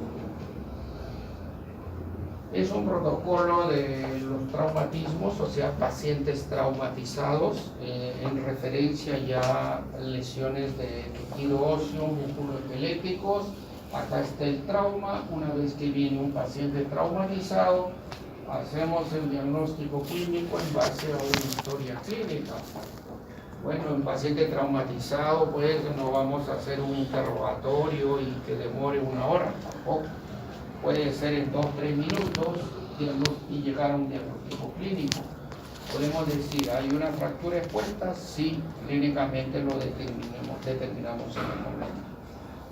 Es un protocolo de los traumatismos, o sea, pacientes traumatizados, en referencia ya a lesiones de tejido óseo, músculo esqueléticos. Acá está el trauma. Una vez que viene un paciente traumatizado, hacemos el diagnóstico clínico en base a una historia clínica. Bueno, en paciente traumatizado, pues no vamos a hacer un interrogatorio y que demore 1 hora, tampoco. Puede ser en 2-3 minutos y llegar a un diagnóstico clínico. Podemos decir, ¿hay una fractura expuesta? Sí, clínicamente lo determinamos en el momento.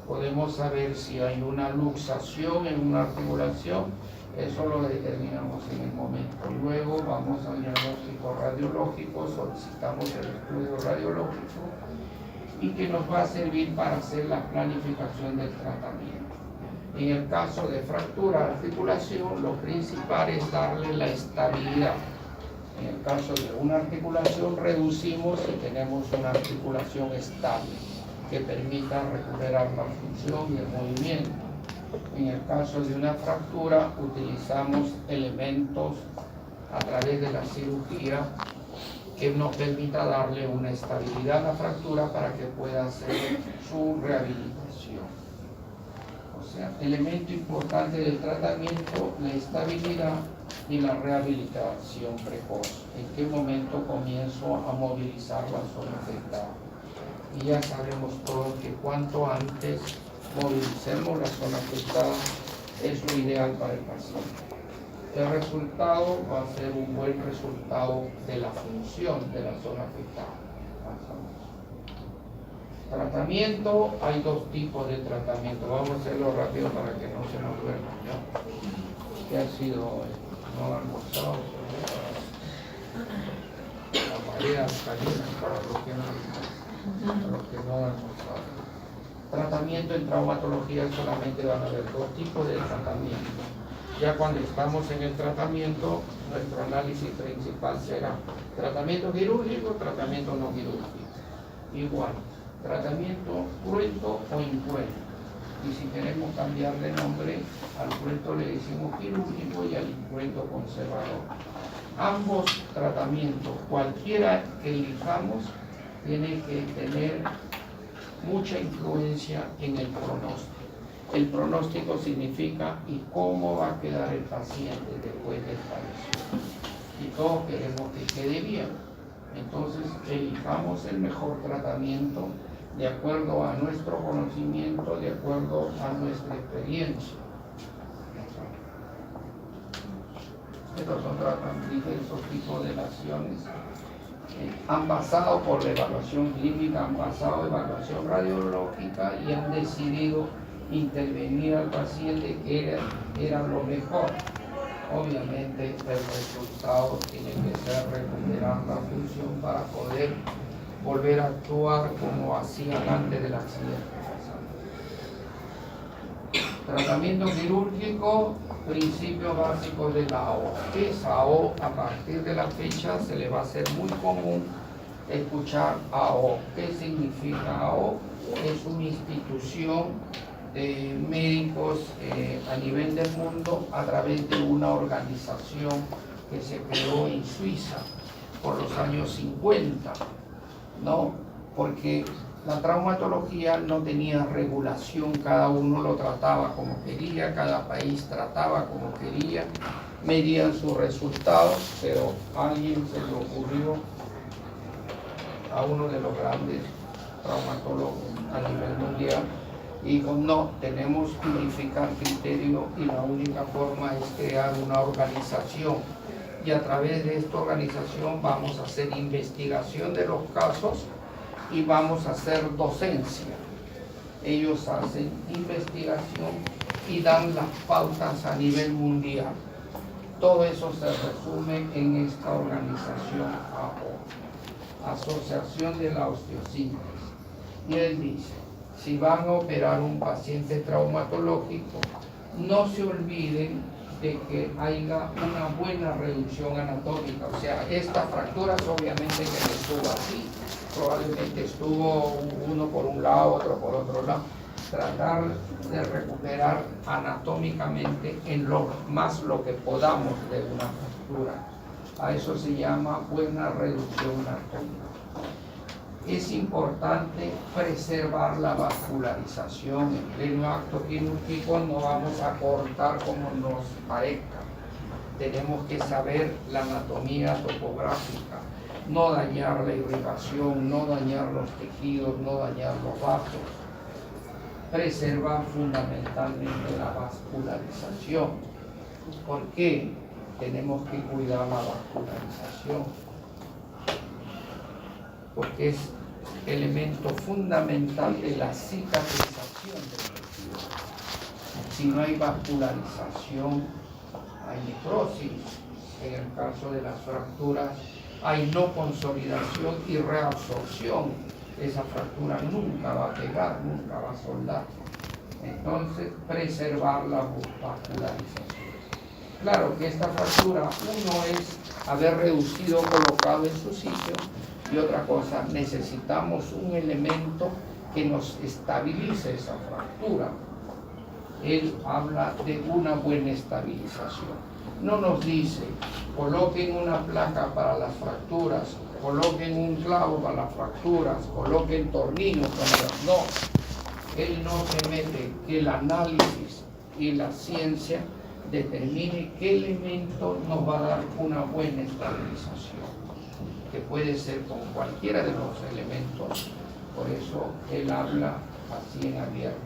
Podemos saber si hay una luxación en una articulación, eso lo determinamos en el momento. Luego vamos al diagnóstico radiológico, solicitamos el estudio radiológico y que nos va a servir para hacer la planificación del tratamiento. En el caso de fractura de articulación, lo principal es darle la estabilidad. En el caso de una articulación, reducimos y tenemos una articulación estable que permita recuperar la función y el movimiento. En el caso de una fractura, utilizamos elementos a través de la cirugía que nos permita darle una estabilidad a la fractura para que pueda hacer su rehabilitación. O sea, elemento importante del tratamiento, la estabilidad y la rehabilitación precoz. ¿En qué momento comienzo a movilizar la zona afectada? Y ya sabemos todos que cuanto antes movilicemos la zona afectada es lo ideal para el paciente. El resultado va a ser un buen resultado de la función de la zona afectada. Tratamiento, hay 2 tipos de tratamiento. Vamos a hacerlo rápido para que no se nos duerma, ¿ya? ¿Qué ha sido hoy? No han almorzado. La marea caliente para los que no han almorzado. Tratamiento en traumatología solamente van a haber 2 tipos de tratamiento. Ya cuando estamos en el tratamiento, nuestro análisis principal será tratamiento quirúrgico, tratamiento no quirúrgico. Igual, tratamiento cruento o incruento. Y si queremos cambiar de nombre, al cruento le decimos quirúrgico y al incruento conservador. Ambos tratamientos, cualquiera que elijamos, tiene que tener mucha influencia en el pronóstico. El pronóstico significa y cómo va a quedar el paciente después del padecimiento. Y todos queremos que quede bien. Entonces, elijamos el mejor tratamiento de acuerdo a nuestro conocimiento, de acuerdo a nuestra experiencia. Estos son diversos tipos de lesiones Han pasado por la evaluación clínica, han pasado evaluación radiológica y han decidido intervenir al paciente que era lo mejor. Obviamente el resultado tiene que ser recuperar la función para poder volver a actuar como hacían antes del accidente. Tratamiento quirúrgico, principios básicos de la AO. ¿Qué es AO? A partir de la fecha se le va a hacer muy común escuchar AO. ¿Qué significa AO? Es una institución de médicos a nivel del mundo a través de una organización que se creó en Suiza por los años 50, ¿no? Porque la traumatología no tenía regulación, cada uno lo trataba como quería, cada país trataba como quería, medían sus resultados, pero a alguien se le ocurrió, a uno de los grandes traumatólogos a nivel mundial, y dijo, no, tenemos que unificar criterios y la única forma es crear una organización. Y a través de esta organización vamos a hacer investigación de los casos y vamos a hacer docencia. Ellos hacen investigación y dan las pautas a nivel mundial. Todo eso se resume en esta organización AO, Asociación de la Osteosíntesis. Y él dice, si van a operar un paciente traumatológico, no se olviden de que haya una buena reducción anatómica. O sea, estas fracturas obviamente que no estuvo así, probablemente estuvo uno por un lado, otro por otro lado. Tratar de recuperar anatómicamente en lo que podamos de una fractura. A eso se llama buena reducción anatómica. Es importante preservar la vascularización. En pleno acto quirúrgico no vamos a cortar como nos parezca. Tenemos que saber la anatomía topográfica, no dañar la irrigación, no dañar los tejidos, no dañar los vasos. Preservar fundamentalmente la vascularización. ¿Por qué tenemos que cuidar la vascularización? Porque es elemento fundamental de la cicatrización del tejido. Si no hay vascularización, hay necrosis. En el caso de las fracturas, hay no consolidación y reabsorción. Esa fractura nunca va a pegar, nunca va a soldar. Entonces, preservar la vascularización. Claro que esta fractura, uno es haber reducido, colocado en su sitio, y otra cosa, necesitamos un elemento que nos estabilice esa fractura. Él habla de una buena estabilización. No nos dice, coloquen una placa para las fracturas, coloquen un clavo para las fracturas, coloquen tornillos para las... No, él no se mete que el análisis y la ciencia determine qué elemento nos va a dar una buena estabilización, que puede ser con cualquiera de los elementos. Por eso él habla así en abierto.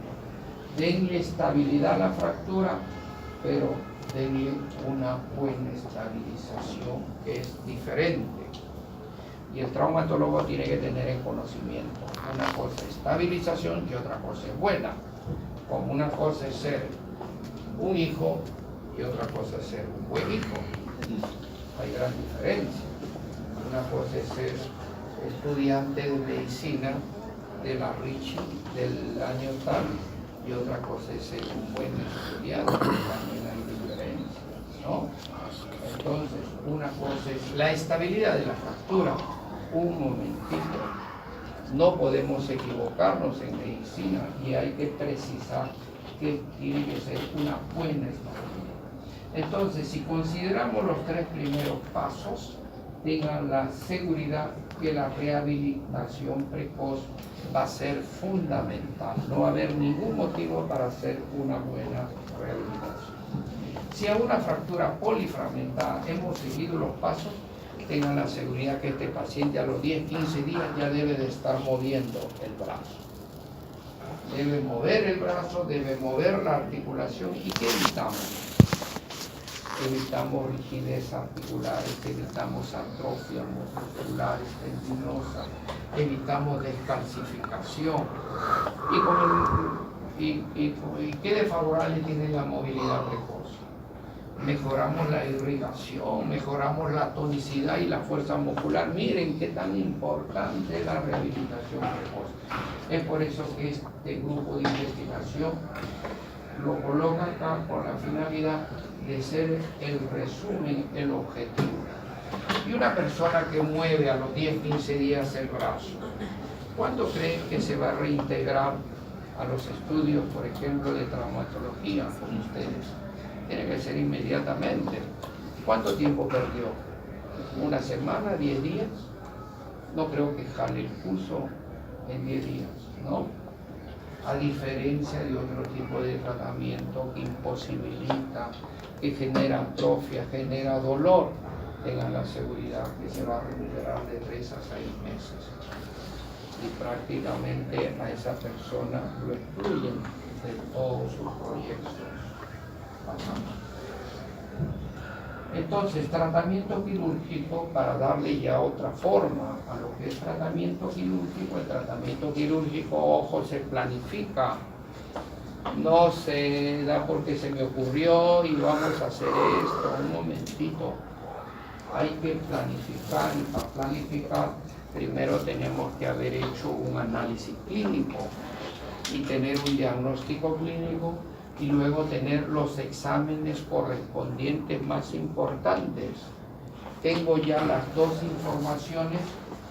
Denle estabilidad a la fractura, pero denle una buena estabilización, que es diferente. Y el traumatólogo tiene que tener en conocimiento. Una cosa es estabilización y otra cosa es buena. Como una cosa es ser un hijo y otra cosa es ser un buen hijo. Hay gran diferencia. Una cosa es ser estudiante de medicina de la Ricci del año tal, y otra cosa es ser un buen estudiante. También hay diferencias, ¿no? Entonces, una cosa es la estabilidad de la fractura. Un momentito. No podemos equivocarnos en medicina y hay que precisar que tiene que ser una buena estabilidad. Entonces, si consideramos los tres primeros pasos, tengan la seguridad que la rehabilitación precoz va a ser fundamental. No va a haber ningún motivo para hacer una buena rehabilitación. Si a una fractura polifragmentada hemos seguido los pasos, tengan la seguridad que este paciente a los 10-15 días ya debe de estar moviendo el brazo. Debe mover el brazo, debe mover la articulación. ¿Y qué evitamos? evitamos rigidez articulares, evitamos atrofia musculares, tendinosa, evitamos descalcificación. ¿Y qué de favorable tiene la movilidad precoz? Mejoramos la irrigación, mejoramos la tonicidad y la fuerza muscular. Miren qué tan importante es la rehabilitación precoz. Es por eso que este grupo de investigación lo coloca acá con la finalidad de ser el resumen, el objetivo. Y una persona que mueve a los 10-15 días el brazo, ¿cuándo creen que se va a reintegrar a los estudios, por ejemplo, de traumatología con ustedes? Tiene que ser inmediatamente. ¿Cuánto tiempo perdió? ¿Una semana? ¿10 días? No creo que jale el curso en 10 días, ¿no? A diferencia de otro tipo de tratamiento que imposibilita, que genera atrofia, genera dolor, tengan la seguridad que se va a recuperar de 3 a 6 meses. Y prácticamente a esa persona lo excluyen de todos sus proyectos. Entonces, tratamiento quirúrgico, para darle ya otra forma a lo que es tratamiento quirúrgico. El tratamiento quirúrgico, ojo, se planifica, no se da porque se me ocurrió y vamos a hacer esto. Un momentito, hay que planificar, y para planificar primero tenemos que haber hecho un análisis clínico y tener un diagnóstico clínico, y luego tener los exámenes correspondientes más importantes. Tengo ya las dos informaciones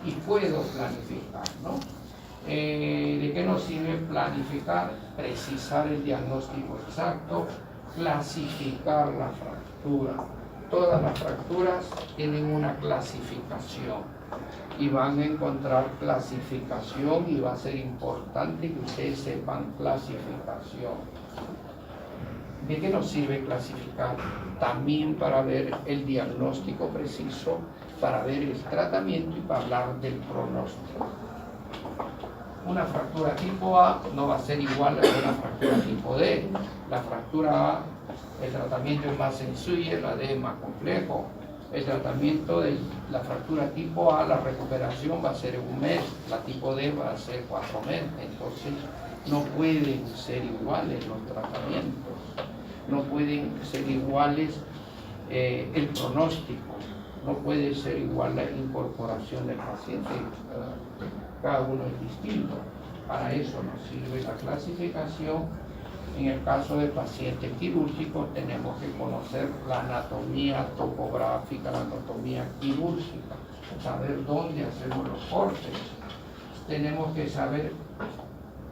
y puedo planificar, ¿no? ¿De qué nos sirve planificar? Precisar el diagnóstico exacto, clasificar la fractura. Todas las fracturas tienen una clasificación y van a encontrar clasificación, y va a ser importante que ustedes sepan clasificación. ¿De qué nos sirve clasificar? También para ver el diagnóstico preciso, para ver el tratamiento y para hablar del pronóstico. Una fractura tipo A no va a ser igual a una fractura tipo D. La fractura A, el tratamiento es más sencillo, la D es más complejo. El tratamiento de la fractura tipo A, la recuperación va a ser en 1 mes, la tipo D va a ser 4 meses. Entonces, no pueden ser iguales los tratamientos, no pueden ser iguales el pronóstico, no puede ser igual la incorporación del paciente, cada uno es distinto. Para eso nos sirve la clasificación. En el caso de pacientes quirúrgicos tenemos que conocer la anatomía topográfica, la anatomía quirúrgica, saber dónde hacemos los cortes. Tenemos que saber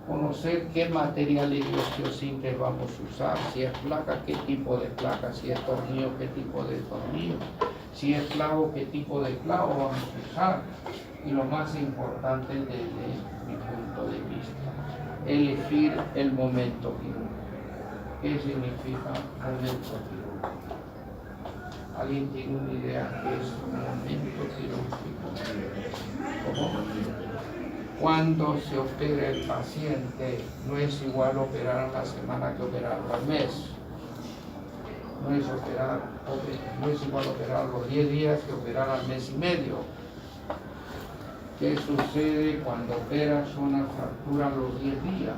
conocer qué materiales de osteosintes vamos a usar, si es placa, qué tipo de placa, si es tornillo, qué tipo de tornillo, si es clavo, qué tipo de clavo vamos a usar. Y lo más importante desde mi punto de vista, elegir el momento quirúrgico. ¿Qué significa momento quirúrgico? ¿Alguien tiene una idea qué es un momento quirúrgico? ¿Cómo? Cuando se opera el paciente, no es igual operar a la semana que operarlo al mes. No es igual operar los 10 días que operar al mes y medio. ¿Qué sucede cuando operas una fractura a los 10 días?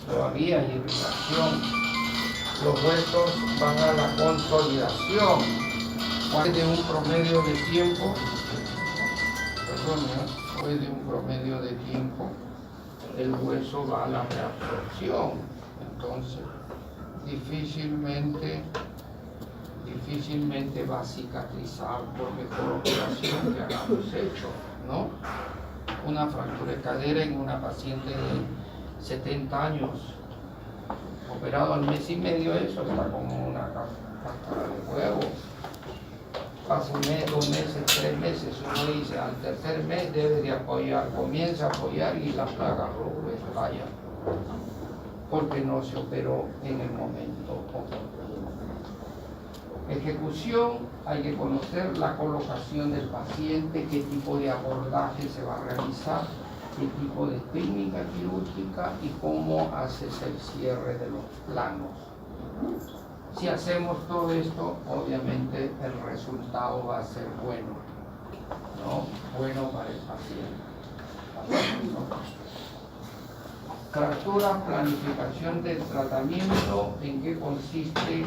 Todavía hay irritación. Los huesos van a la consolidación. ¿Cuál es un promedio de tiempo? Después de un promedio de tiempo, el hueso va a la reabsorción. Entonces, difícilmente va a cicatrizar por mejor operación que hayamos hecho, ¿no? Una fractura de cadera en una paciente de 70 años, operado al mes y medio, eso está como una cáscara de huevo. Pasa 1 mes, 2 meses, 3 meses, uno dice al tercer mes debe de apoyar, comienza a apoyar y la plaga falla, porque no se operó en el momento oportuno. Ejecución, hay que conocer la colocación del paciente, qué tipo de abordaje se va a realizar, qué tipo de técnica quirúrgica y cómo haces el cierre de los planos. Si hacemos todo esto, obviamente el resultado va a ser bueno, ¿no? Bueno para el paciente. Fractura, planificación del tratamiento. ¿En qué consiste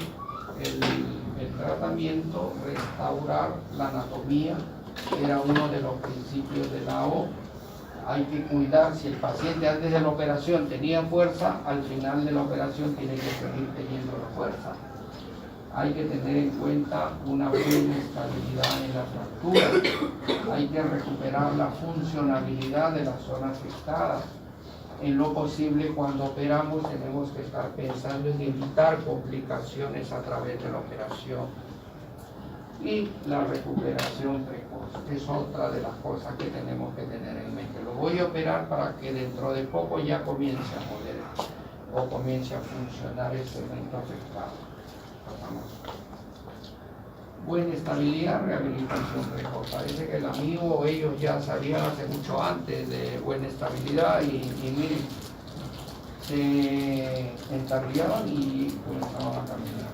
el tratamiento? Restaurar la anatomía, era uno de los principios de la O. Hay que cuidar, si el paciente antes de la operación tenía fuerza, al final de la operación tiene que seguir teniendo la fuerza. Hay que tener en cuenta una buena estabilidad en la fractura. Hay que recuperar la funcionalidad de la zona afectada. En lo posible, cuando operamos, tenemos que estar pensando en evitar complicaciones a través de la operación. Y la recuperación precoz es otra de las cosas que tenemos que tener en mente. Lo voy a operar para que dentro de poco ya comience a mover o comience a funcionar el segmento afectado. Pasamos. Buena estabilidad, rehabilitación precoz. Parece que el amigo o ellos ya sabían hace mucho antes de buena estabilidad y miren, se entabliaban y comenzaban a caminar.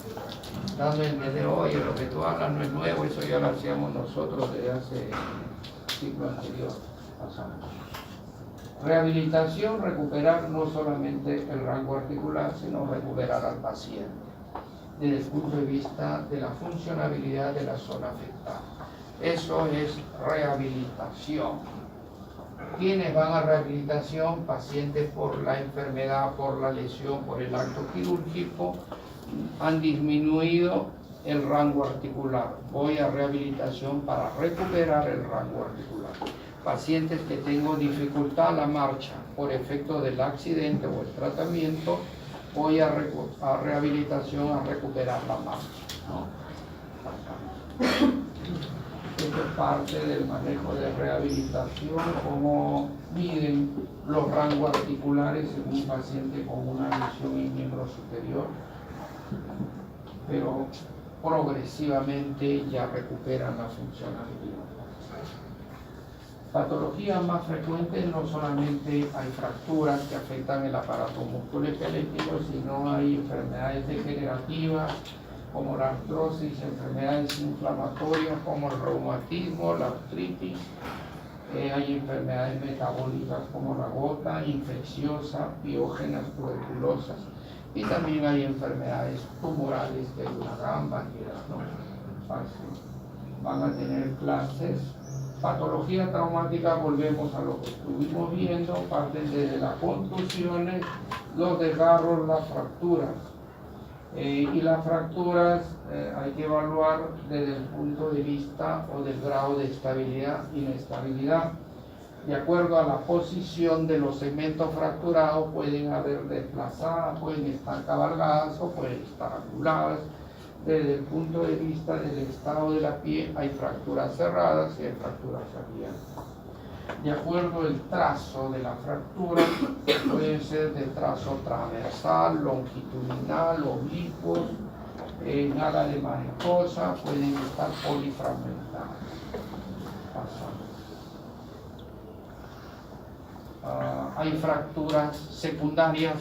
Dando el video, oye, lo que tú hablas no es nuevo, eso ya lo hacíamos nosotros desde hace ciclo anterior. Pasamos. Rehabilitación, recuperar no solamente el rango articular, sino recuperar al paciente desde el punto de vista de la funcionalidad de la zona afectada. Eso es rehabilitación. ¿Quiénes van a rehabilitación? Pacientes por la enfermedad, por la lesión, por el acto quirúrgico, han disminuido el rango articular. Voy a rehabilitación para recuperar el rango articular. Pacientes que tengo dificultad a la marcha por efecto del accidente o el tratamiento, voy a rehabilitación a recuperar la marcha, ¿no? Esto es parte del manejo de rehabilitación, cómo miden los rangos articulares en un paciente con una lesión en miembro superior, pero progresivamente ya recuperan la funcionalidad. Patologías más frecuentes, no solamente hay fracturas que afectan el aparato musculoesquelético, sino hay enfermedades degenerativas como la artrosis, enfermedades inflamatorias como el reumatismo, la artritis, hay enfermedades metabólicas como la gota, infecciosas, piógenas, tuberculosas, y también hay enfermedades tumorales que hay una gran variedad, ¿no? Van a tener clases. Patología traumática, volvemos a lo que estuvimos viendo, parten desde las contusiones, los desgarros, las fracturas. Y las fracturas hay que evaluar desde el punto de vista o del grado de estabilidad e inestabilidad. De acuerdo a la posición de los segmentos fracturados, pueden haber desplazadas, pueden estar cabalgadas o pueden estar anguladas. Desde el punto de vista del estado de la piel, hay fracturas cerradas y hay fracturas abiertas. De acuerdo al trazo de la fractura, puede ser de trazo transversal, longitudinal, oblicuos, en ala de mariposa, pueden estar polifragmentadas. Hay fracturas secundarias.